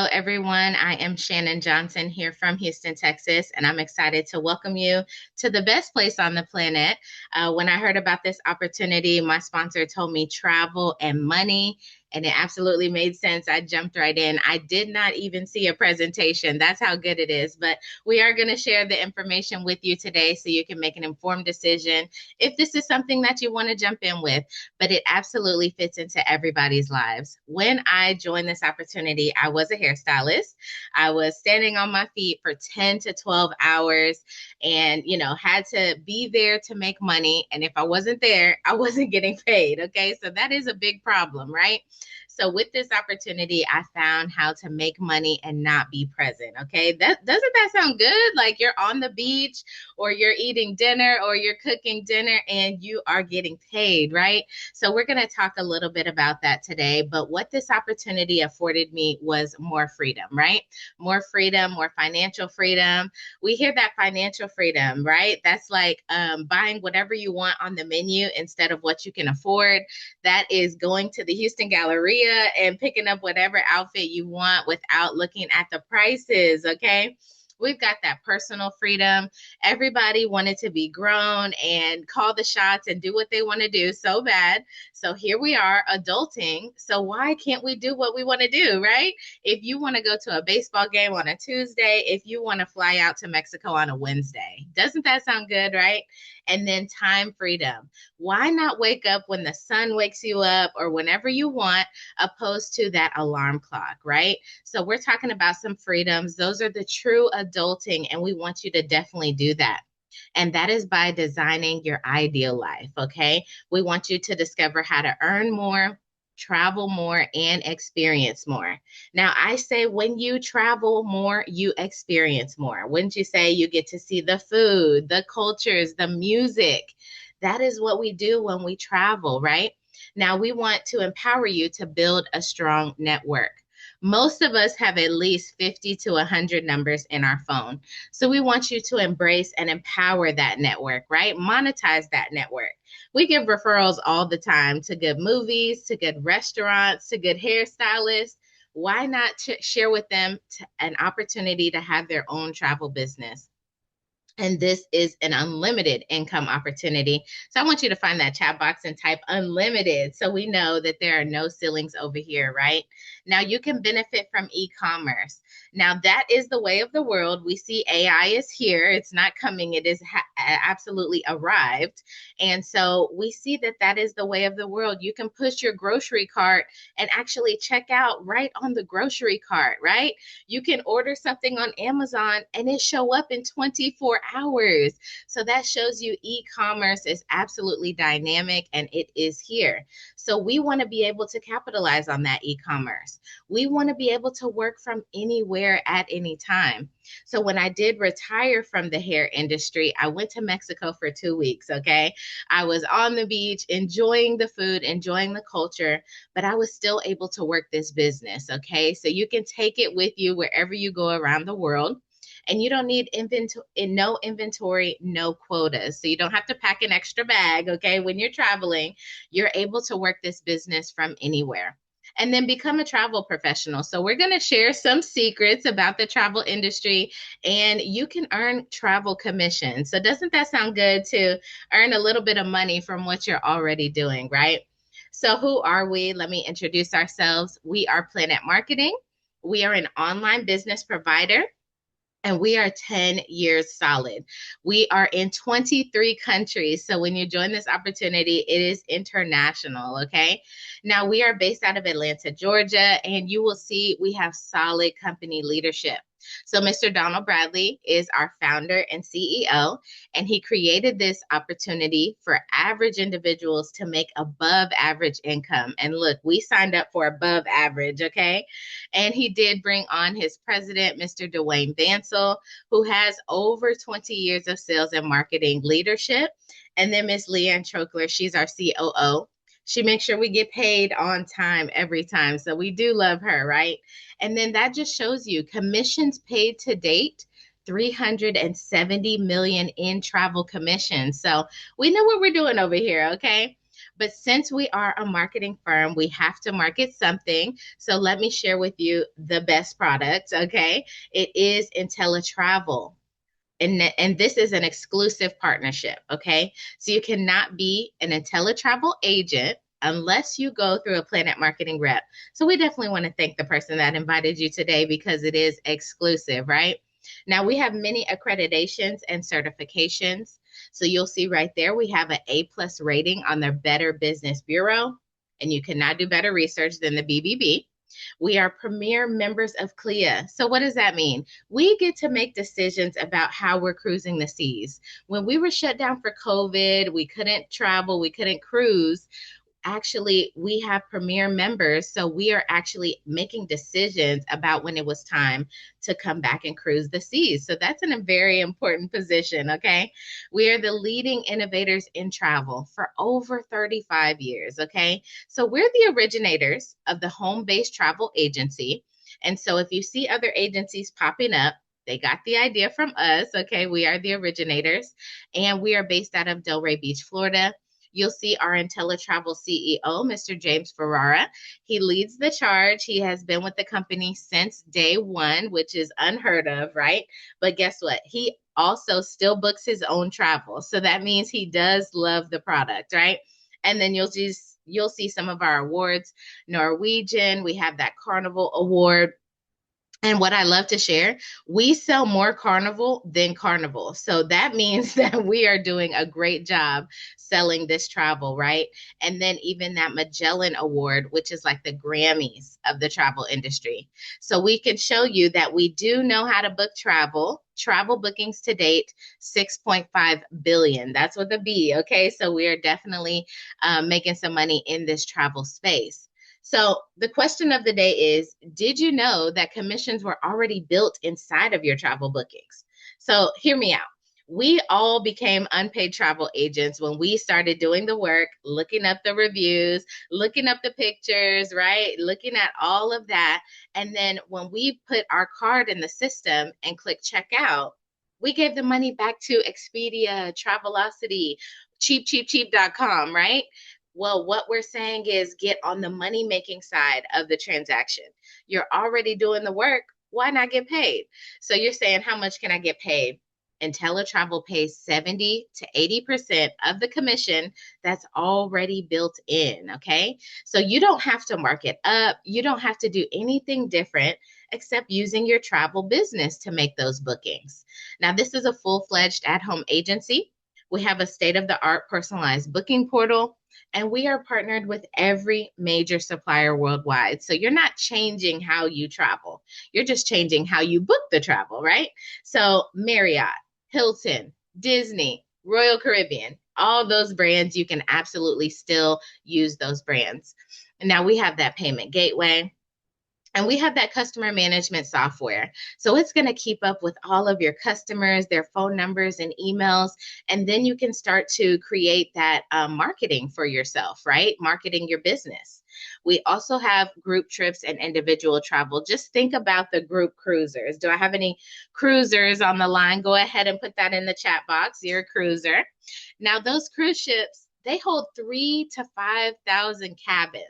Hello, everyone. I am Shannon Johnson here from Houston, Texas, and I'm excited to welcome you to the best place on the planet. When I heard about this opportunity, my sponsor told me travel and money, and it absolutely made sense. I jumped right in. I did not even see a presentation. That's how good it is. But we are going to share the information with you today so you can make an informed decision if this is something that you want to jump in with. But it absolutely fits into everybody's lives. When I joined this opportunity, I was a hairstylist. I was standing on my feet for 10 to 12 hours and, had to be there to make money. And if I wasn't there, I wasn't getting paid. Okay. So that is a big problem, right? So with this opportunity, I found how to make money and not be present. Okay. Doesn't that sound good? Like you're on the beach or you're eating dinner or you're cooking dinner and you are getting paid, right? So we're going to talk a little bit about that today. But what this opportunity afforded me was more freedom, right? More freedom, more financial freedom. We hear that financial freedom, right? That's like buying whatever you want on the menu instead of what you can afford. That is going to the Houston Galleria and picking up whatever outfit you want without looking at the prices, okay? We've got that personal freedom. Everybody wanted to be grown and call the shots and do what they want to do so bad. So here we are adulting. So why can't we do what we want to do, right? If you want to go to a baseball game on a Tuesday, if you want to fly out to Mexico on a Wednesday, doesn't that sound good, right? And then time freedom. Why not wake up when the sun wakes you up or whenever you want, opposed to that alarm clock, right? So we're talking about some freedoms. Those are the true adulting, and we want you to definitely do that. And that is by designing your ideal life, okay? We want you to discover how to earn more, travel more, and experience more. Now, I say when you travel more, you experience more. Wouldn't you say you get to see the food, the cultures, the music? That is what we do when we travel, right? Now, we want to empower you to build a strong network. Most of us have at least 50 to 100 numbers in our phone. So we want you to embrace and empower that network, right? Monetize that network. We give referrals all the time to good movies, to good restaurants, to good hairstylists. Why not share with them an opportunity to have their own travel business? And this is an unlimited income opportunity. So I want you to find that chat box and type unlimited so we know that there are no ceilings over here, right? Now you can benefit from e-commerce. Now that is the way of the world. We see AI is here. It's not coming. It is absolutely arrived. And so we see that that is the way of the world. You can push your grocery cart and actually check out right on the grocery cart, right? You can order something on Amazon and it show up in 24 hours. So that shows you e-commerce is absolutely dynamic and it is here. So we want to be able to capitalize on that e-commerce. We want to be able to work from anywhere at any time. So when I did retire from the hair industry, I went to Mexico for 2 weeks, okay? I was on the beach, enjoying the food, enjoying the culture, but I was still able to work this business, okay? So you can take it with you wherever you go around the world. And you don't need no inventory, no quotas. So you don't have to pack an extra bag, okay? When you're traveling, you're able to work this business from anywhere. And then become a travel professional. So we're going to share some secrets about the travel industry and you can earn travel commissions. So doesn't that sound good to earn a little bit of money from what you're already doing, right? So who are we? Let me introduce ourselves. We are PlanNet Marketing. We are an online business provider and we are 10 years solid. We are in 23 countries. So when you join this opportunity, it is international, okay? Now, we are based out of Atlanta, Georgia, and you will see we have solid company leadership. So Mr. Donald Bradley is our founder and CEO, and he created this opportunity for average individuals to make above average income. And look, we signed up for above average, okay? And he did bring on his president, Mr. Dwayne Vansell, who has over 20 years of sales and marketing leadership. And then Miss Leanne Trokler, she's our COO. She makes sure we get paid on time every time. So we do love her, right? And then that just shows you commissions paid to date, 370 million in travel commissions. So we know what we're doing over here, okay? But since we are a marketing firm, we have to market something. So let me share with you the best product, okay? It is InteleTravel. And this is an exclusive partnership, okay? So you cannot be an InteleTravel agent unless you go through a PlanNet Marketing rep. So we definitely want to thank the person that invited you today because it is exclusive, right? Now we have many accreditations and certifications. So you'll see right there, we have an A+ rating on their Better Business Bureau, and you cannot do better research than the BBB. We are premier members of CLIA. So what does that mean? We get to make decisions about how we're cruising the seas. When we were shut down for COVID, we couldn't travel, we couldn't cruise. Actually, we have premier members, so we are actually making decisions about when it was time to come back and cruise the seas. So that's in a very important position, okay? We are the leading innovators in travel for over 35 years, okay? So we're the originators of the home-based travel agency. And so if you see other agencies popping up, they got the idea from us, okay? We are the originators, and we are based out of Delray Beach, Florida. You'll see our InteleTravel CEO, Mr. James Ferrara. He leads the charge. He has been with the company since day one, which is unheard of, right? But guess what? He also still books his own travel. So that means he does love the product, right? And then you'll see some of our awards. Norwegian, we have that Carnival Award. And what I love to share, we sell more Carnival than Carnival. So that means that we are doing a great job selling this travel, right? And then even that Magellan Award, which is like the Grammys of the travel industry. So we can show you that we do know how to book travel. Travel bookings to date, 6.5 billion. That's with a B, okay? So we are definitely making some money in this travel space. So the question of the day is, did you know that commissions were already built inside of your travel bookings? So hear me out. We all became unpaid travel agents when we started doing the work, looking up the reviews, looking up the pictures, right? Looking at all of that. And then when we put our card in the system and click checkout, we gave the money back to Expedia, Travelocity, cheapcheapcheap.com, right? Well, what we're saying is get on the money making side of the transaction. You're already doing the work. Why not get paid? So you're saying, how much can I get paid? InteleTravel pays 70 to 80% of the commission that's already built in. Okay. So you don't have to mark it up. You don't have to do anything different except using your travel business to make those bookings. Now, this is a full-fledged at-home agency. We have a state-of-the-art personalized booking portal, and we are partnered with every major supplier worldwide. So you're not changing how you travel. You're just changing how you book the travel, right? So Marriott, Hilton, Disney, Royal Caribbean, all those brands, you can absolutely still use those brands. And now we have that payment gateway. And we have that customer management software. So it's going to keep up with all of your customers, their phone numbers and emails. And then you can start to create that marketing for yourself, right? Marketing your business. We also have group trips and individual travel. Just think about the group cruisers. Do I have any cruisers on the line? Go ahead and put that in the chat box. You're a cruiser. Now, those cruise ships, they hold 3,000 to 5,000 cabins.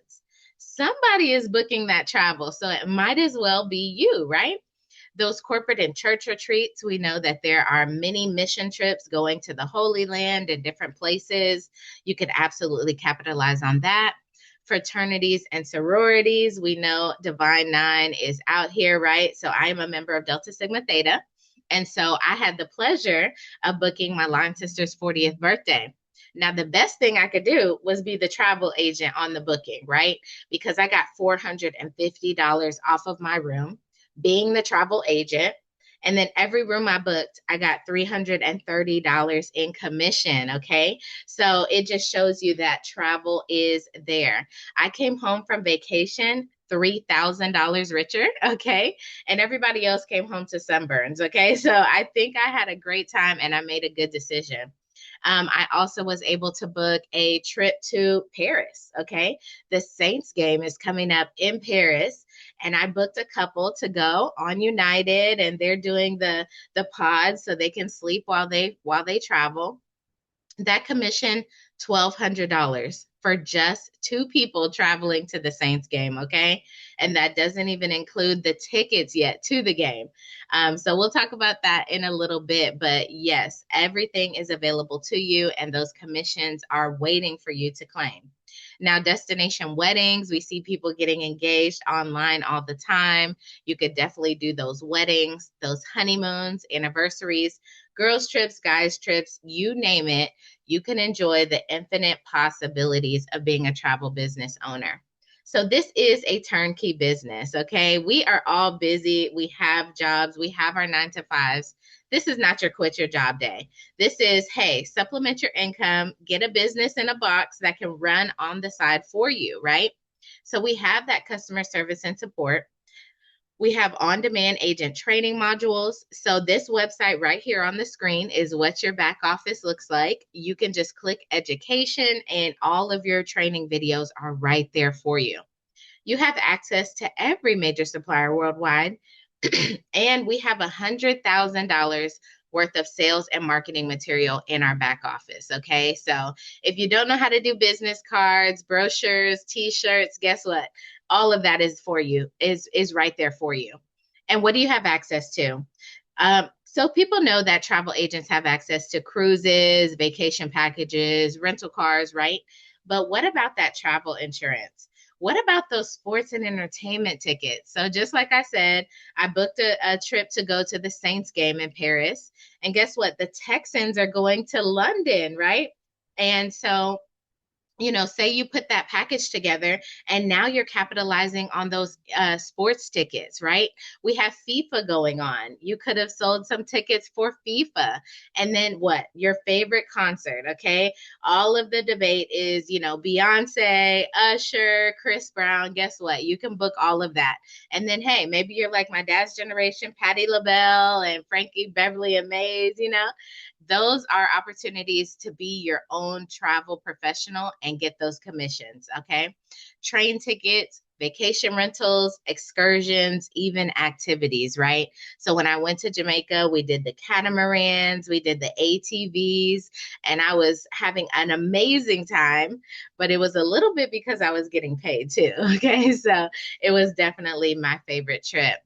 Somebody is booking that travel, so it might as well be you, right? Those corporate and church retreats, we know that there are many mission trips going to the Holy Land and different places. You could absolutely capitalize on that. Fraternities and sororities, we know Divine Nine is out here, right? So I am a member of Delta Sigma Theta. And so I had the pleasure of booking my line sister's 40th birthday. Now, the best thing I could do was be the travel agent on the booking, right? Because I got $450 off of my room being the travel agent. And then every room I booked, I got $330 in commission, okay? So it just shows you that travel is there. I came home from vacation $3,000 richer, okay? And everybody else came home to sunburns, okay? So I think I had a great time and I made a good decision. I also was able to book a trip to Paris, okay? The Saints game is coming up in Paris, and I booked a couple to go on United, and they're doing the pods so they can sleep while they travel. That commission, $1,200. for just two people traveling to the Saints game, okay? And that doesn't even include the tickets yet to the game. So we'll talk about that in a little bit. But yes, everything is available to you, and those commissions are waiting for you to claim. Now, destination weddings, we see people getting engaged online all the time. You could definitely do those weddings, those honeymoons, anniversaries, girls' trips, guys' trips, you name it. You can enjoy the infinite possibilities of being a travel business owner. So this is a turnkey business, okay? We are all busy. We have jobs. We have our 9 to 5s. This is not your quit your job day. This is, hey, supplement your income, get a business in a box that can run on the side for you, right? So we have that customer service and support. We have on-demand agent training modules. So this website right here on the screen is what your back office looks like. You can just click education and all of your training videos are right there for you. You have access to every major supplier worldwide. And we have $100,000 worth of sales and marketing material in our back office. Okay. So if you don't know how to do business cards, brochures, t-shirts, guess what? All of that is for you, is right there for you. And what do you have access to? So people know that travel agents have access to cruises, vacation packages, rental cars, right? But what about that travel insurance? What about those sports and entertainment tickets? So just like I said, I booked a trip to go to the Saints game in Paris. And guess what? The Texans are going to London, right? And so say you put that package together and now you're capitalizing on those sports tickets, right? We have FIFA going on. You could have sold some tickets for FIFA. And then what? Your favorite concert, okay? All of the debate is, Beyonce, Usher, Chris Brown. Guess what? You can book all of that. And then, hey, maybe you're like my dad's generation, Patti LaBelle and Frankie Beverly and Mays, those are opportunities to be your own travel professional and get those commissions, okay? Train tickets, vacation rentals, excursions, even activities, right? So when I went to Jamaica, we did the catamarans, we did the ATVs, and I was having an amazing time, but it was a little bit because I was getting paid too, okay? So it was definitely my favorite trip.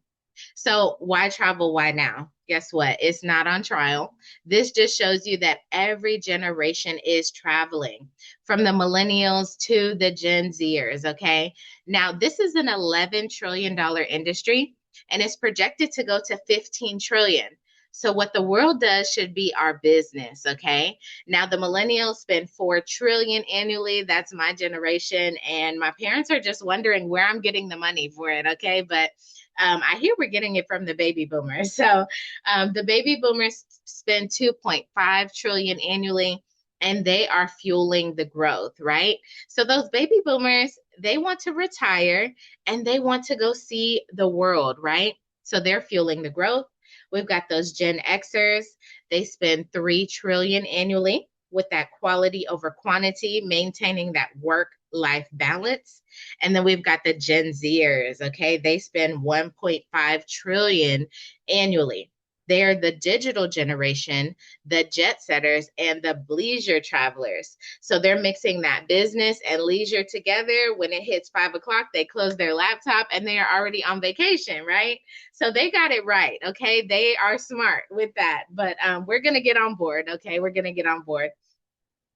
So why travel? Why now? Guess what? It's not on trial. This just shows you that every generation is traveling, from the millennials to the Gen Zers, okay? Now, this is an $11 trillion industry, and it's projected to go to 15 trillion. So what the world does should be our business, okay? Now the millennials spend 4 trillion annually. That's my generation, and my parents are just wondering where I'm getting the money for it, okay? But I hear we're getting it from the baby boomers. So the baby boomers spend 2.5 trillion annually, and they are fueling the growth, right? So those baby boomers, they want to retire and they want to go see the world, right? So they're fueling the growth. We've got those Gen Xers. They spend 3 trillion annually with that quality over quantity, maintaining that work-life balance. And then we've got the Gen Zers, okay? They spend 1.5 trillion annually. They're the digital generation, the jet setters, and the leisure travelers. So they're mixing that business and leisure together. When it hits 5 o'clock, they close their laptop and they are already on vacation, right? So they got it right, okay? They are smart with that. But we're going to get on board, okay? We're going to get on board.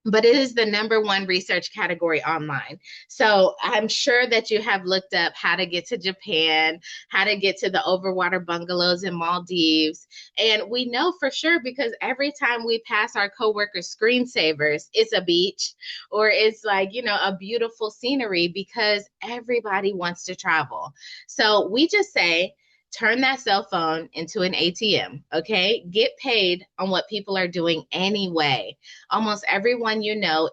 But it is the #1 research category online. So I'm sure that you have looked up how to get to Japan, how to get to the overwater bungalows in Maldives. And we know for sure because every time we pass our coworkers' screensavers, it's a beach or it's like, a beautiful scenery because everybody wants to travel. So we just say, turn that cell phone into an ATM, okay? Get paid on what people are doing anyway. Almost everyone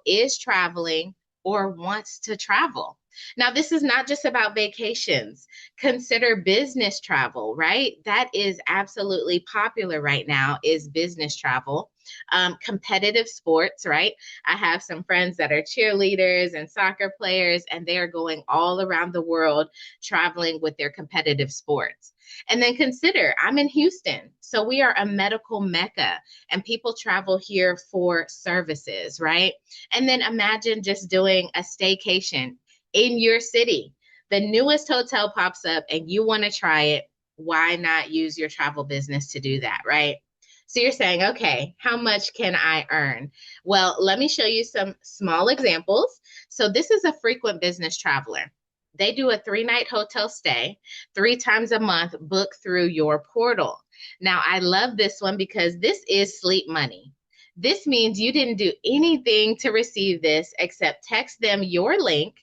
is traveling or wants to travel. Now, this is not just about vacations. Consider business travel, right? That is absolutely popular right now, is business travel. Competitive sports, right? I have some friends that are cheerleaders and soccer players, and they are going all around the world traveling with their competitive sports. And then consider, I'm in Houston, so we are a medical mecca, and people travel here for services, right? And then imagine just doing a staycation in your city. The newest hotel pops up and you want to try it. Why not use your travel business to do that, right? So you're saying, okay, how much can I earn? Well, let me show you some small examples. So this is a frequent business traveler. They do a 3-night hotel stay 3 times a month, book through your portal. Now, I love this one because this is sleep money. This means you didn't do anything to receive this except text them your link.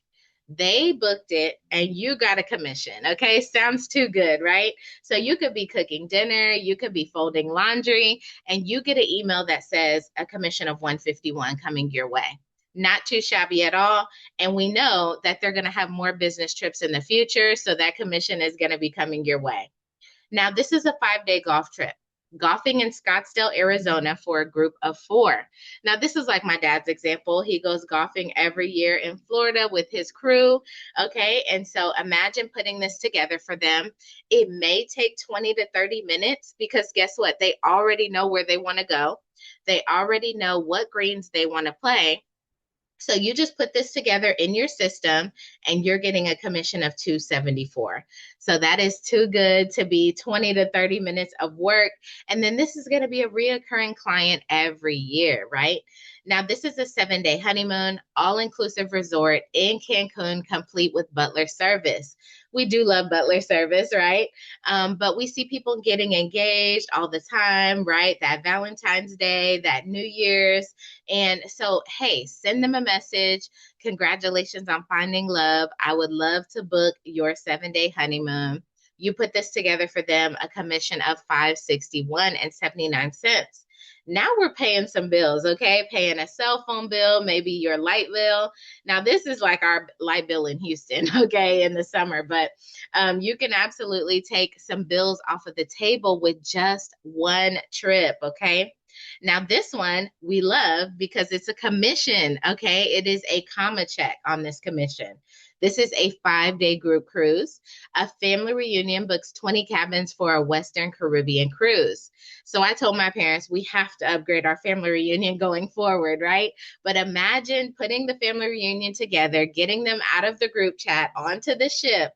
They booked it and you got a commission. Okay, sounds too good, right? So you could be cooking dinner, you could be folding laundry, and you get an email that says a commission of 151 coming your way. Not too shabby at all. And we know that they're going to have more business trips in the future. So that commission is going to be coming your way. Now, this is a 5-day golf trip. Golfing in Scottsdale, Arizona for a group of 4. Now, this is like my dad's example. He goes golfing every year in Florida with his crew. Okay. And so imagine putting this together for them. It may take 20 to 30 minutes because guess what? They already know where they want to go. They already know what greens they want to play. So you just put this together in your system and you're getting a commission of 274. So that is too good to be 20 to 30 minutes of work. And then this is going to be a reoccurring client every year, right? Now, this is a 7-day honeymoon, all-inclusive resort in Cancun, complete with butler service. We do love butler service, right? But we see people getting engaged all the time, right? That Valentine's Day, that New Year's. And so, hey, send them a message. Congratulations on finding love. I would love to book your 7-day honeymoon. You put this together for them, a commission of $561.79. Now we're paying some bills, okay? Paying a cell phone bill, maybe your light bill. Now, this is like our light bill in Houston, okay, in the summer, but you can absolutely take some bills off of the table with just one trip, okay? Now, this one we love because it's a commission, okay? It is a comma check on this commission. This is a 5-day group cruise. A family reunion books 20 cabins for a Western Caribbean cruise. So I told my parents we have to upgrade our family reunion going forward, right? But imagine putting the family reunion together, getting them out of the group chat onto the ship,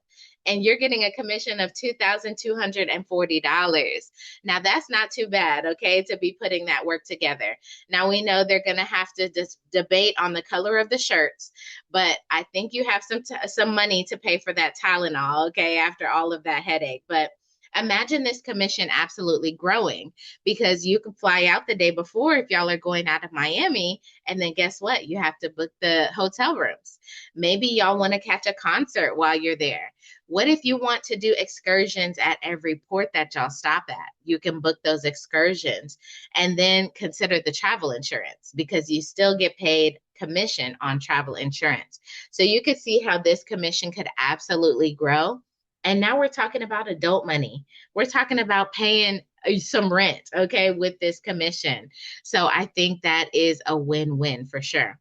and you're getting a commission of $2,240. Now, that's not too bad, okay, to be putting that work together. Now, we know they're going to have to debate on the color of the shirts, but I think you have some money to pay for that Tylenol, okay, after all of that headache. But imagine this commission absolutely growing because you can fly out the day before if y'all are going out of Miami, and then guess what? You have to book the hotel rooms. Maybe y'all want to catch a concert while you're there. What if you want to do excursions at every port that y'all stop at? You can book those excursions and then consider the travel insurance because you still get paid commission on travel insurance. So you could see how this commission could absolutely grow. And now we're talking about adult money. We're talking about paying some rent, okay, with this commission. So I think that is a win-win for sure.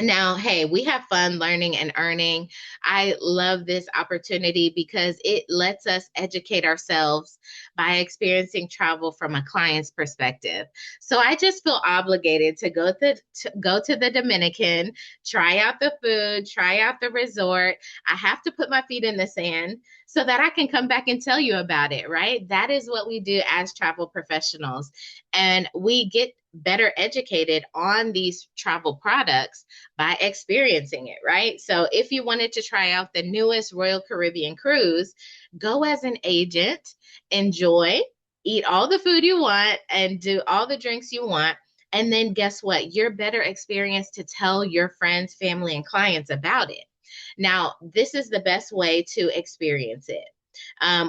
Now, hey, we have fun learning and earning. I love this opportunity because it lets us educate ourselves by experiencing travel from a client's perspective. So I just feel obligated to go to the Dominican, try out the food, try out the resort. I have to put my feet in the sand so that I can come back and tell you about it, right? That is what we do as travel professionals. And we get better educated on these travel products by experiencing it, right? So if you wanted to try out the newest Royal Caribbean cruise, go as an agent, enjoy, eat all the food you want, and do all the drinks you want. And then guess what? You're better experienced to tell your friends, family, and clients about it. Now, this is the best way to experience it.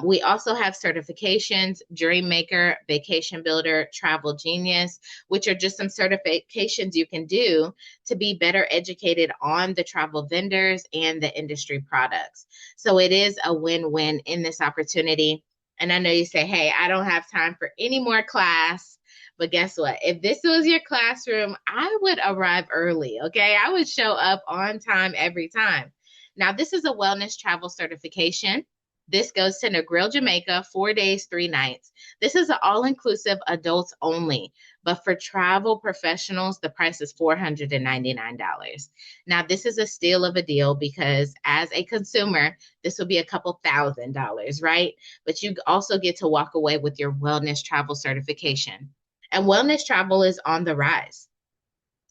We also have certifications, Dream Maker, Vacation Builder, Travel Genius, which are just some certifications you can do to be better educated on the travel vendors and the industry products. So it is a win-win in this opportunity. And I know you say, hey, I don't have time for any more class. But guess what? If this was your classroom, I would arrive early, okay? I would show up on time every time. Now, this is a wellness travel certification. This goes to Negril, Jamaica, 4 days, 3 nights. This is an all-inclusive adults only, but for travel professionals, the price is $499. Now, this is a steal of a deal because as a consumer, this will be a couple $1,000s, right? But you also get to walk away with your wellness travel certification. And wellness travel is on the rise.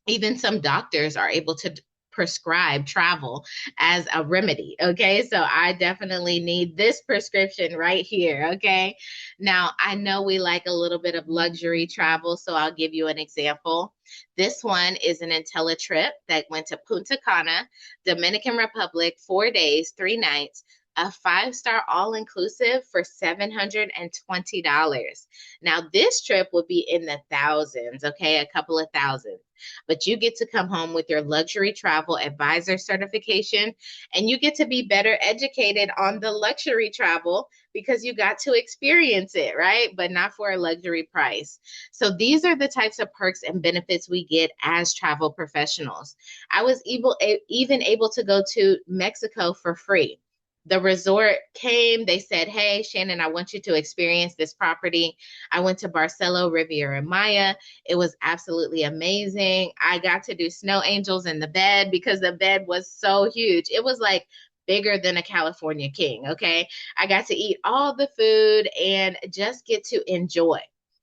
Even some doctors are able to prescribe travel as a remedy. Okay. So I definitely need this prescription right here. Okay. Now, I know we like a little bit of luxury travel. So I'll give you an example. This one is an InteleTrip that went to Punta Cana, Dominican Republic, 4 days, 3 nights. A 5-star all-inclusive for $720. Now, this trip would be in the thousands, okay, a couple of thousands. But you get to come home with your luxury travel advisor certification, and you get to be better educated on the luxury travel because you got to experience it, right? But not for a luxury price. So these are the types of perks and benefits we get as travel professionals. I was even able to go to Mexico for free. The resort came, they said, hey, Shannon, I want you to experience this property. I went to Barcelo, Riviera Maya. It was absolutely amazing. I got to do snow angels in the bed because the bed was so huge. It was like bigger than a California king, okay? I got to eat all the food and just get to enjoy.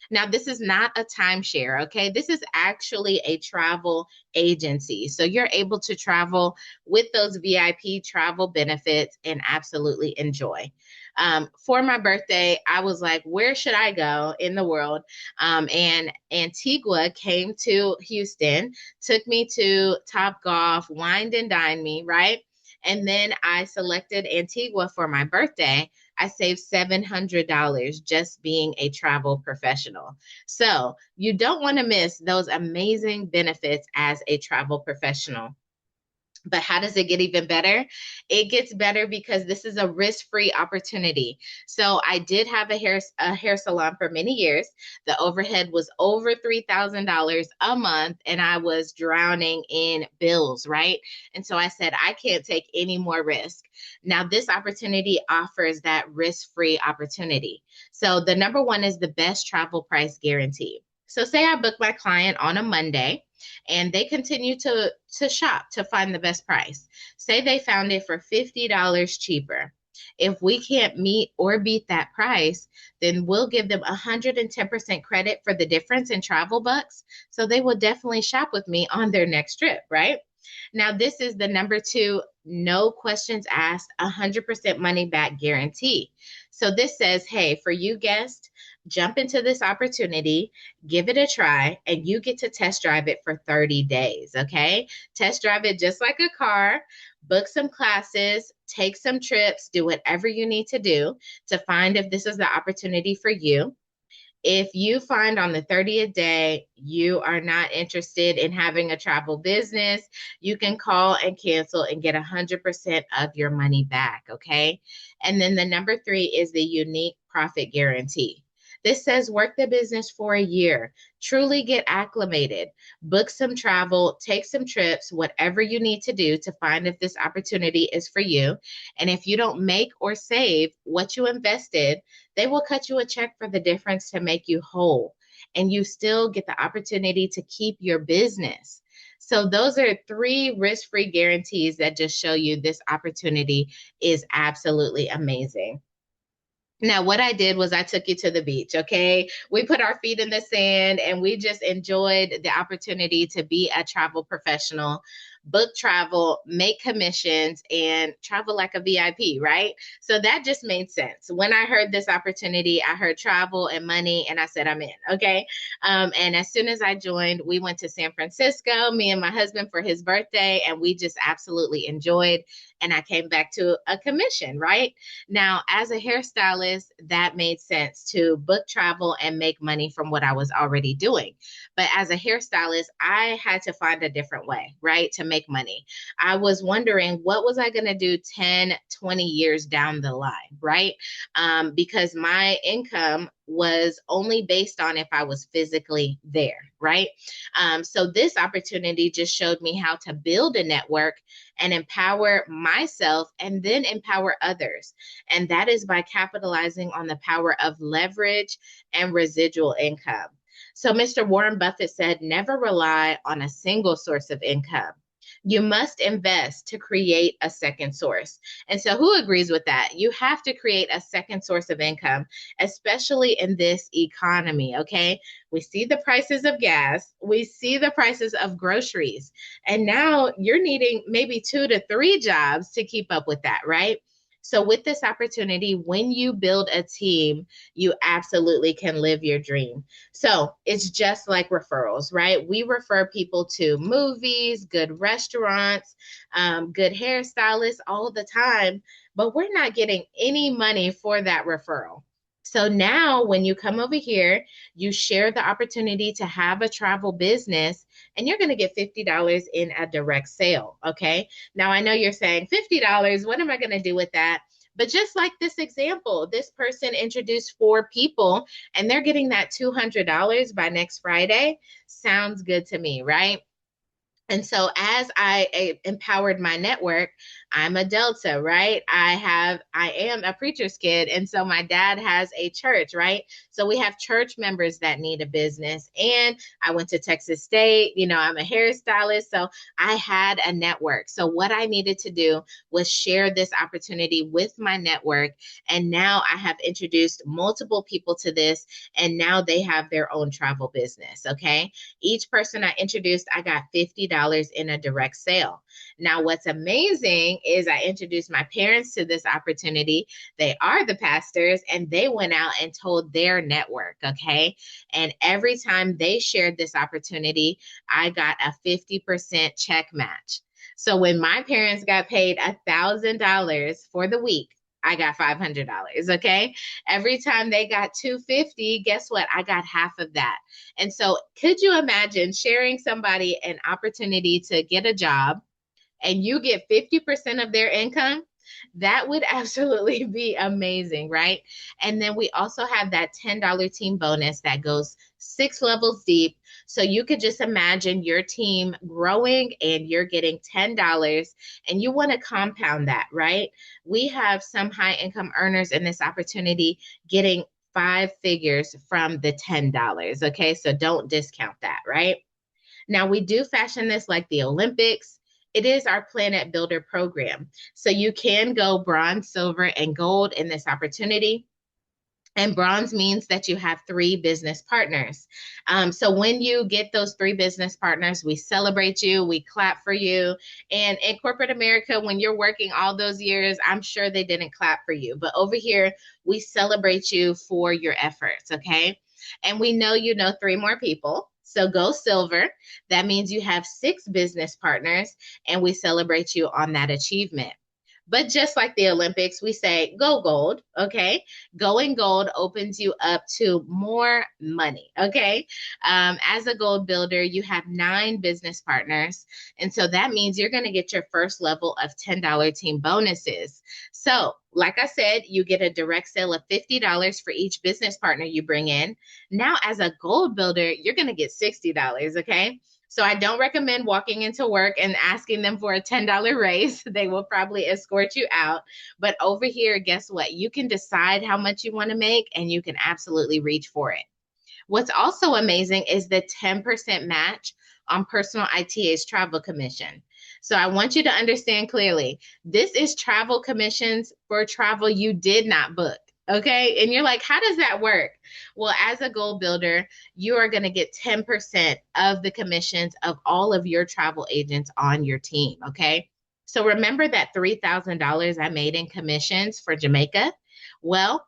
Now, this is not a timeshare, okay? This is actually a travel agency. So you're able to travel with those VIP travel benefits and absolutely enjoy. For my birthday, I was like, where should I go in the world? And Antigua came to Houston, took me to Top Golf, wined and dined me, right? And then I selected Antigua for my birthday. I saved $700 just being a travel professional. So you don't want to miss those amazing benefits as a travel professional. But how does it get even better? It gets better because this is a risk-free opportunity. So I did have a hair salon for many years. The overhead was over $3,000 a month, and I was drowning in bills, right? And so I said, I can't take any more risk. Now, this opportunity offers that risk-free opportunity. So the number one is the best travel price guarantee. So say I book my client on a Monday and they continue to shop to find the best price. Say they found it for $50 cheaper. If we can't meet or beat that price, then we'll give them 110% credit for the difference in travel bucks. So they will definitely shop with me on their next trip, right? Now, this is the number two, no questions asked, 100% money back guarantee. So this says, hey, for you guests, jump into this opportunity, give it a try, and you get to test drive it for 30 days, okay? Test drive it just like a car, book some classes, take some trips, do whatever you need to do to find if this is the opportunity for you. If you find on the 30th day you are not interested in having a travel business, you can call and cancel and get 100% of your money back, okay? And then the number three is the unique profit guarantee. This says work the business for a year, truly get acclimated, book some travel, take some trips, whatever you need to do to find if this opportunity is for you. And if you don't make or save what you invested, they will cut you a check for the difference to make you whole. And you still get the opportunity to keep your business. So those are three risk-free guarantees that just show you this opportunity is absolutely amazing. Now, what I did was I took you to the beach, okay? We put our feet in the sand and we just enjoyed the opportunity to be a travel professional, book travel, make commissions, and travel like a VIP, right? So that just made sense. When I heard this opportunity, I heard travel and money, and I said, I'm in, okay? And as soon as I joined, we went to San Francisco, me and my husband for his birthday, and we just absolutely enjoyed. and I came back to a commission, right? Now, as a hairstylist, that made sense to book travel and make money from what I was already doing. But as a hairstylist, I had to find a different way, right, to make money. I was wondering, what was I going to do 10, 20 years down the line, right? Because my income was only based on if I was physically there, right? So this opportunity just showed me how to build a network and empower myself and then empower others. And that is by capitalizing on the power of leverage and residual income. So Mr. Warren Buffett said, never rely on a single source of income. You must invest to create a second source. And so who agrees with that? You have to create a second source of income, especially in this economy, okay? We see the prices of gas, we see the prices of groceries, and now you're needing maybe 2 to 3 jobs to keep up with that, right? So with this opportunity, when you build a team, you absolutely can live your dream. So it's just like referrals, right? We refer people to movies, good restaurants, good hairstylists all the time, but we're not getting any money for that referral. So now when you come over here, you share the opportunity to have a travel business and you're going to get $50 in a direct sale. Okay. Now I know you're saying $50, what am I going to do with that? But just like this example, this person introduced 4 people and they're getting that $200 by next Friday. Sounds good to me, right? And so as I empowered my network, I'm a Delta, right? I am a preacher's kid. And so my dad has a church, right? So we have church members that need a business. And I went to Texas State, I'm a hairstylist. So I had a network. So what I needed to do was share this opportunity with my network. And now I have introduced multiple people to this. And now they have their own travel business. Okay. Each person I introduced, I got $50 in a direct sale. Now, what's amazing is I introduced my parents to this opportunity. They are the pastors, and they went out and told their network, okay? And every time they shared this opportunity, I got a 50% check match. So when my parents got paid $1,000 for the week, I got $500, okay? Every time they got $250, guess what? I got half of that. And so could you imagine sharing somebody an opportunity to get a job and you get 50% of their income? That would absolutely be amazing, right? And then we also have that $10 team bonus that goes 6 levels deep. So you could just imagine your team growing and you're getting $10 and you want to compound that, right? We have some high income earners in this opportunity getting 5 figures from the $10. Okay. So don't discount that, right? Now we do fashion this like the Olympics. It is our PlanNet Builder program. So you can go bronze, silver, and gold in this opportunity. And bronze means that you have 3 business partners. So when you get those 3 business partners, we celebrate you, we clap for you. And in corporate America, when you're working all those years, I'm sure they didn't clap for you. But over here, we celebrate you for your efforts, okay? And we know 3 more people. So go silver. That means you have 6 business partners, and we celebrate you on that achievement. But just like the Olympics, we say go gold, okay? Going gold opens you up to more money, okay? As a gold builder, you have 9 business partners. And so that means you're going to get your first level of $10 team bonuses. So like I said, you get a direct sale of $50 for each business partner you bring in. Now, as a gold builder, you're going to get $60, okay? So I don't recommend walking into work and asking them for a $10 raise. They will probably escort you out. But over here, guess what? You can decide how much you want to make and you can absolutely reach for it. What's also amazing is the 10% match on personal ITA's travel commission. So I want you to understand clearly, this is travel commissions for travel you did not book. Okay. And you're like, how does that work? Well, as a goal builder, you are going to get 10% of the commissions of all of your travel agents on your team. Okay. So remember that $3,000 I made in commissions for Jamaica? Well,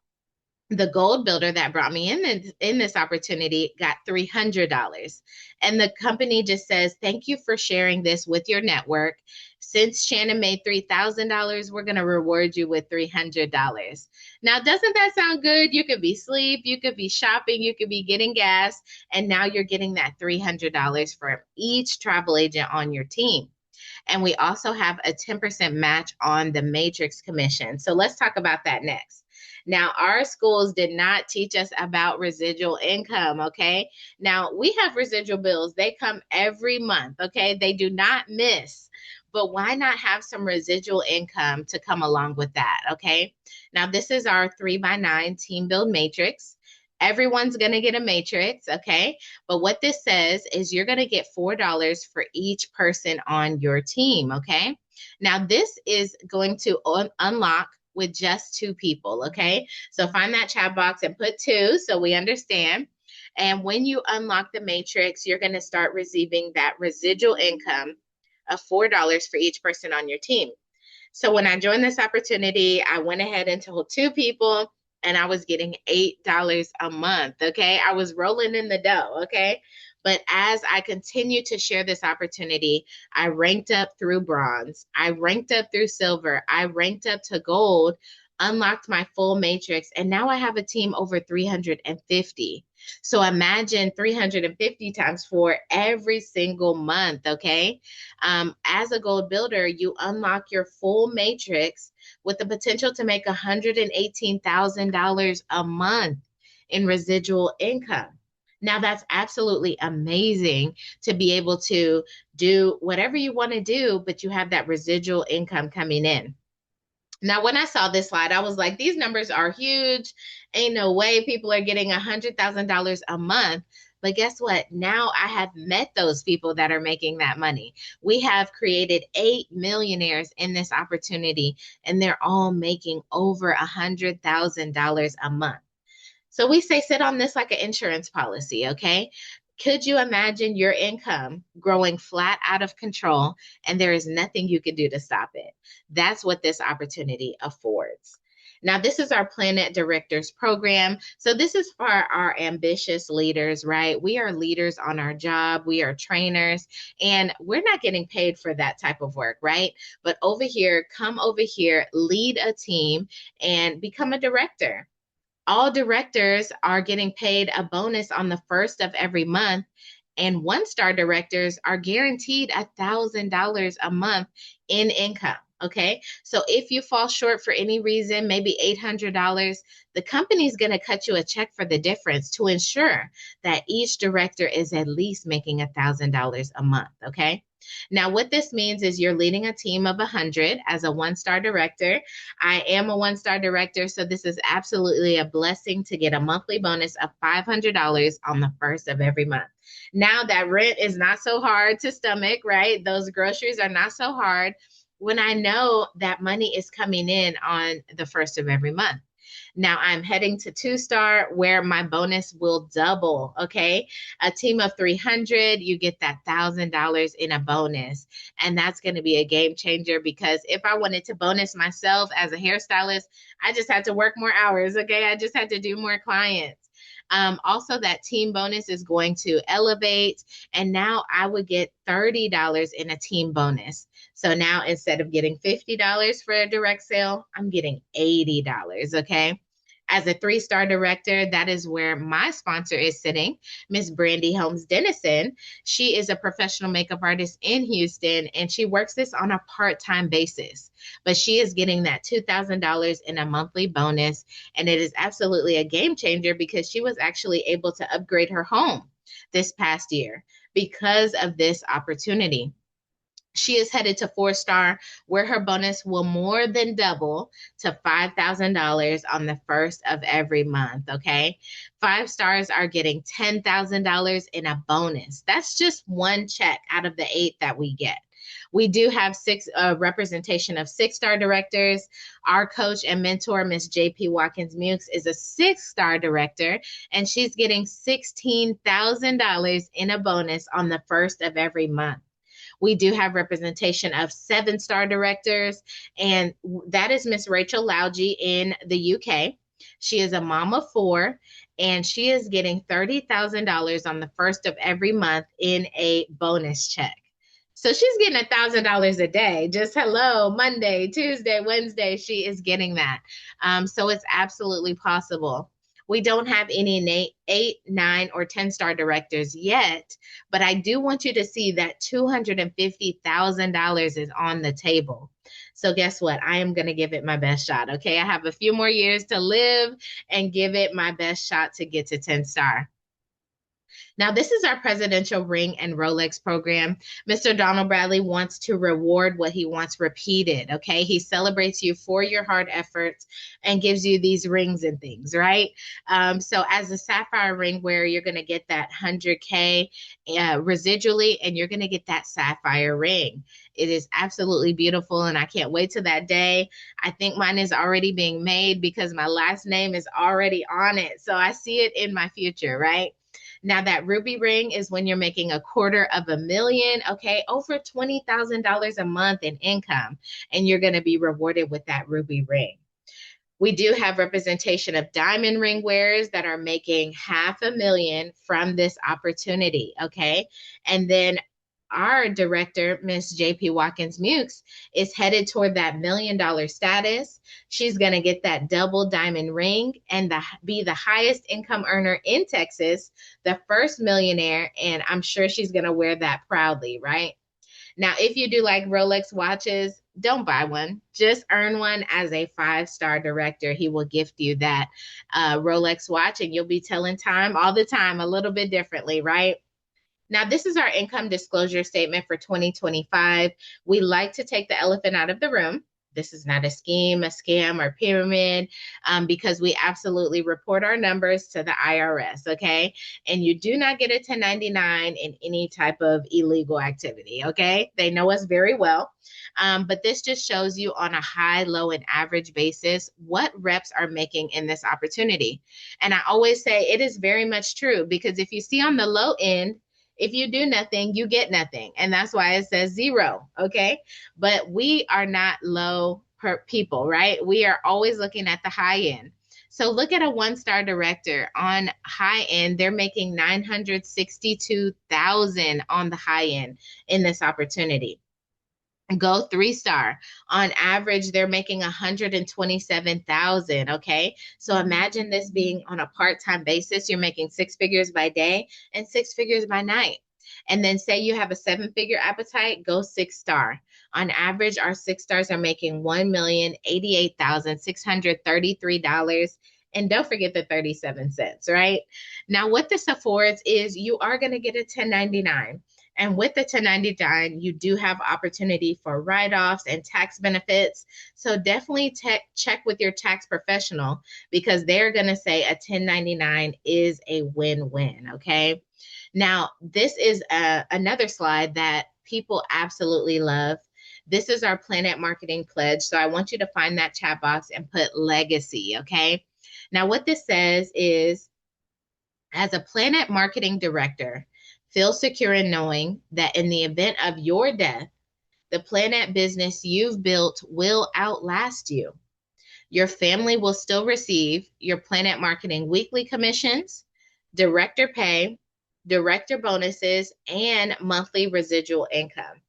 the gold builder that brought me in this opportunity got $300. And the company just says, thank you for sharing this with your network. Since Shannon made $3,000, we're going to reward you with $300. Now, doesn't that sound good? You could be asleep, you could be shopping, you could be getting gas, and now you're getting that $300 for each travel agent on your team. And we also have a 10% match on the matrix commission. So let's talk about that next. Now, our schools did not teach us about residual income, okay? Now, we have residual bills. They come every month, okay? They do not miss. But why not have some residual income to come along with that, okay? Now, this is our 3x9 team build matrix. Everyone's going to get a matrix, okay? But what this says is you're going to get $4 for each person on your team, okay? Now, this is going to unlock with just 2 people, okay? So find that chat box and put 2 so we understand. And when you unlock the matrix, you're going to start receiving that residual income of $4 for each person on your team. So when I joined this opportunity, I went ahead and told 2 people, and I was getting $8 a month, okay? I was rolling in the dough, okay? But as I continued to share this opportunity, I ranked up through bronze. I ranked up through silver. I ranked up to gold, unlocked my full matrix, and now I have a team over 350. So imagine 350 times 4 every single month, okay? As a gold builder, you unlock your full matrix with the potential to make $118,000 a month in residual income. Now, that's absolutely amazing to be able to do whatever you want to do, but you have that residual income coming in. Now, when I saw this slide, I was like, these numbers are huge. Ain't no way people are getting $100,000 a month. But guess what? Now I have met those people that are making that money. We have created 8 millionaires in this opportunity, and they're all making over $100,000 a month. So we say sit on this like an insurance policy, okay? Could you imagine your income growing flat out of control and there is nothing you can do to stop it? That's what this opportunity affords. Now, this is our PlanNet Directors program. So this is for our ambitious leaders, right? We are leaders on our job. We are trainers, and we're not getting paid for that type of work, right? But over here, come over here, lead a team, and become a director. All directors are getting paid a bonus on the first of every month, and 1-star directors are guaranteed $1,000 a month in income. Okay, so if you fall short for any reason, maybe $800, the company's going to cut you a check for the difference to ensure that each director is at least making $1,000 a month. Okay. Now, what this means is you're leading a team of 100 as a 1-star director. I am a 1-star director, so this is absolutely a blessing to get a monthly bonus of $500 on the first of every month. Now, that rent is not so hard to stomach, right? Those groceries are not so hard when I know that money is coming in on the first of every month. Now I'm heading to 2-star where my bonus will double, okay? A team of 300, you get that $1,000 in a bonus. And that's going to be a game changer because if I wanted to bonus myself as a hairstylist, I just had to work more hours, okay? I just had to do more clients. Also, that team bonus is going to elevate, and now I would get $30 in a team bonus. So now instead of getting $50 for a direct sale, I'm getting $80, okay? As a 3-star director, that is where my sponsor is sitting, Miss Brandy Holmes Dennison. She is a professional makeup artist in Houston, and she works this on a part-time basis. But she is getting that $2,000 in a monthly bonus, and it is absolutely a game changer because she was actually able to upgrade her home this past year because of this opportunity. She is headed to 4-star, where her bonus will more than double to $5,000 on the first of every month, okay? 5 stars are getting $10,000 in a bonus. That's just one check out of the 8 that we get. We do have representation of 6-star directors. Our coach and mentor, Miss JP Watkins-Mukes, is a 6-star director, and she's getting $16,000 in a bonus on the first of every month. We do have representation of 7-star directors, and that is Miss Rachel Laugie in the UK. She is a mom of 4, and she is getting $30,000 on the first of every month in a bonus check. So she's getting $1,000 a day. Just hello, Monday, Tuesday, Wednesday, she is getting that. So it's absolutely possible. We don't have any 8, 9, or 10-star directors yet, but I do want you to see that $250,000 is on the table. So guess what? I am going to give it my best shot. Okay. I have a few more years to live and give it my best shot to get to 10-star. Now, this is our presidential ring and Rolex program. Mr. Donald Bradley wants to reward what he wants repeated, okay? He celebrates you for your hard efforts and gives you these rings and things, right? So as a sapphire ring wearer, you're going to get that 100K residually, and you're going to get that sapphire ring. It is absolutely beautiful, and I can't wait till that day. I think mine is already being made because my last name is already on it. So I see it in my future, right? Now that ruby ring is when you're making $250,000, okay, over $20,000 a month in income, and you're going to be rewarded with that ruby ring. We do have representation of diamond ring wearers that are making $500,000 from this opportunity, okay? And then our director, Miss JP Watkins Mukes, is headed toward that $1 million status. She's going to get that double diamond ring and be the highest income earner in Texas, the first millionaire, and I'm sure she's going to wear that proudly, right? Now, if you do like Rolex watches, don't buy one. Just earn one as a 5-star director. He will gift you that Rolex watch, and you'll be telling time all the time a little bit differently, right? Now, this is our income disclosure statement for 2025. We like to take the elephant out of the room. This is not a scheme, a scam, or pyramid, because we absolutely report our numbers to the IRS, okay? And you do not get a 1099 in any type of illegal activity, okay? They know us very well. But this just shows you on a high, low, and average basis what reps are making in this opportunity. And I always say it is very much true, because if you see on the low end, if you do nothing, you get nothing. And that's why it says 0, okay? But we are not low people, right? We are always looking at the high end. So look at a 1-star director on high end. They're making $962,000 on the high end in this opportunity. Go 3-star. On average, they're making 127,000. Okay. So imagine this being on a part-time basis. You're making 6 figures by day and 6 figures by night. And then say you have a 7-figure appetite, go 6-star. On average, our 6-stars are making $1,088,633. And don't forget the 37 cents, right? Now, what this affords is you are going to get a 1099. And with the 1099, you do have opportunity for write-offs and tax benefits. So definitely check with your tax professional, because they're going to say a 1099 is a win-win, okay? Now, this is another slide that people absolutely love. This is our PlanNet Marketing Pledge. So I want you to find that chat box and put legacy, okay? Now, what this says is, as a PlanNet Marketing Director, feel secure in knowing that in the event of your death, the PlanNet business you've built will outlast you. Your family will still receive your PlanNet Marketing weekly commissions, director pay, director bonuses, and monthly residual income.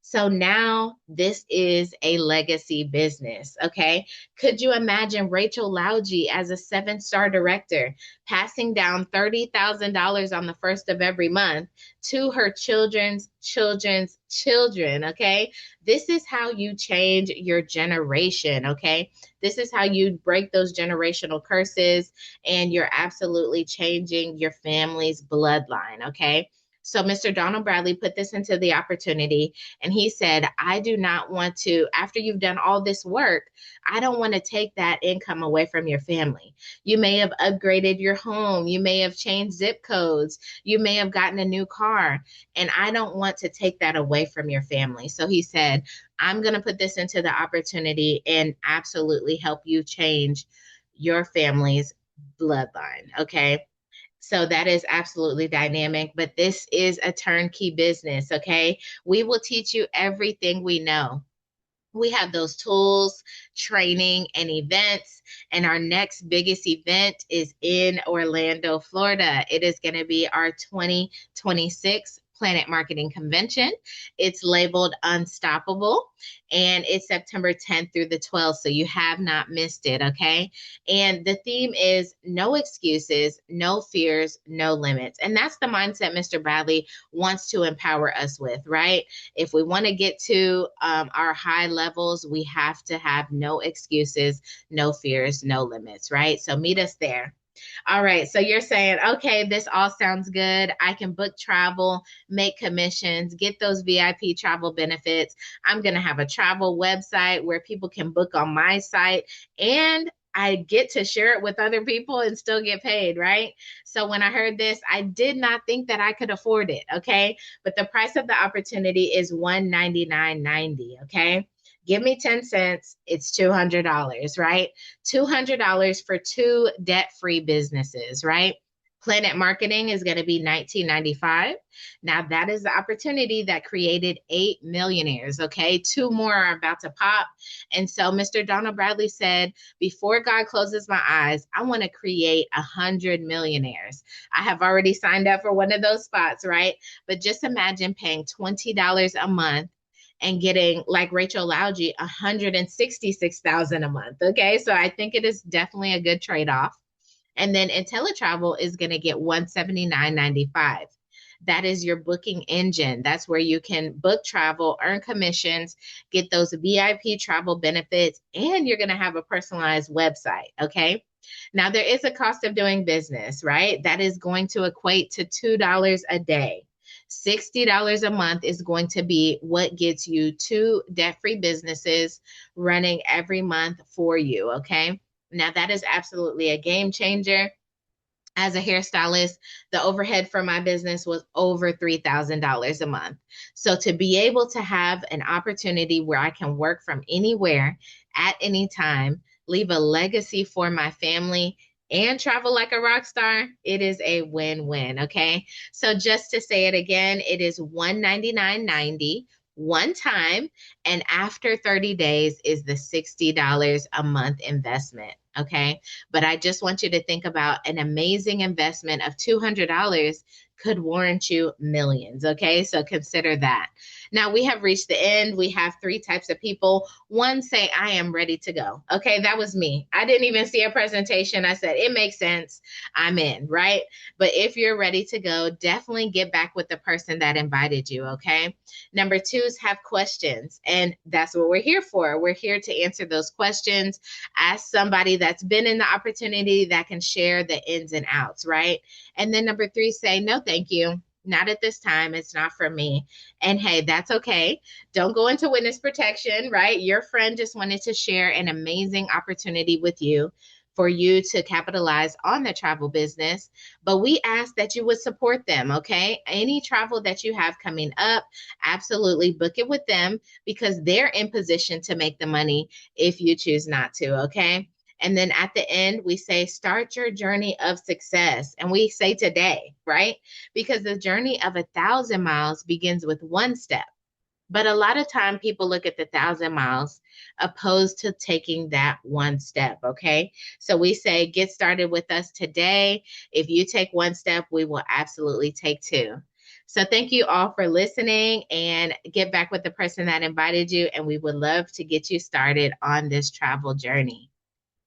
So now this is a legacy business, okay? Could you imagine Rachel Lauji as a 7-star director passing down $30,000 on the first of every month to her children's children, okay? This is how you change your generation, okay? This is how you break those generational curses, and you're absolutely changing your family's bloodline, okay? So Mr. Donald Bradley put this into the opportunity, and he said, I do not want to, after you've done all this work, I don't want to take that income away from your family. You may have upgraded your home. You may have changed zip codes. You may have gotten a new car, and I don't want to take that away from your family. So he said, I'm going to put this into the opportunity and absolutely help you change your family's bloodline, okay? So that is absolutely dynamic, but this is a turnkey business, okay? We will teach you everything we know. We have those tools, training, and events. And our next biggest event is in Orlando, Florida. It is going to be our 2026 PlanNet Marketing Convention. It's labeled Unstoppable, and it's September 10th through the 12th, so you have not missed it, okay? And the theme is no excuses, no fears, no limits. And that's the mindset Mr. Bradley wants to empower us with, right? If we want to get to our high levels, we have to have no excuses, no fears, no limits, right? So meet us there. All right. So you're saying, okay, this all sounds good. I can book travel, make commissions, get those VIP travel benefits. I'm going to have a travel website where people can book on my site, and I get to share it with other people and still get paid, right? So when I heard this, I did not think that I could afford it, okay? But the price of the opportunity is $199.90, okay? Give me 10 cents, it's $200, right? $200 for two debt-free businesses, right? PlanNet Marketing is going to be $19.95. Now, that is the opportunity that created 8 millionaires, okay? Two more are about to pop. And so Mr. Donald Bradley said, before God closes my eyes, I want to create 100 millionaires. I have already signed up for one of those spots, right? But just imagine paying $20 a month and getting, like Rachel Lauji, 166,000 a month. Okay, so I think it is definitely a good trade-off. And then InteleTravel is going to get $179.95. That is your booking engine. That's where you can book travel, earn commissions, get those VIP travel benefits, and you're going to have a personalized website. Okay. Now, there is a cost of doing business, right? That is going to equate to $2 a day. $60 a month is going to be what gets you two debt-free businesses running every month for you, okay? Now, that is absolutely a game changer. As a hairstylist, the overhead for my business was over $3,000 a month. So to be able to have an opportunity where I can work from anywhere at any time, leave a legacy for my family, and travel like a rock star, it is a win-win, okay? So just to say it again, it is $199.90 one time, and after 30 days is the $60 a month investment, okay? But I just want you to think about an amazing investment of $200 could warrant you millions, okay? So consider that. Now we have reached the end. We have three types of people. One say, I am ready to go. Okay, that was me. I didn't even see a presentation. I said, it makes sense. I'm in, right? But if you're ready to go, definitely get back with the person that invited you, okay? Number two is have questions. And that's what we're here for. We're here to answer those questions. Ask somebody that's been in the opportunity that can share the ins and outs, right? And then number three, say, no, thank you. Not at this time. It's not for me. And hey, that's okay. Don't go into witness protection, right? Your friend just wanted to share an amazing opportunity with you for you to capitalize on the travel business. But we ask that you would support them, okay? Any travel that you have coming up, absolutely book it with them because they're in position to make the money if you choose not to, okay? And then at the end, we say, start your journey of success. And we say today, right? Because the journey of 1,000 miles begins with one step. But a lot of time people look at the 1,000 miles opposed to taking that one step, okay? So we say, get started with us today. If you take one step, we will absolutely take two. So thank you all for listening, and get back with the person that invited you, and we would love to get you started on this travel journey.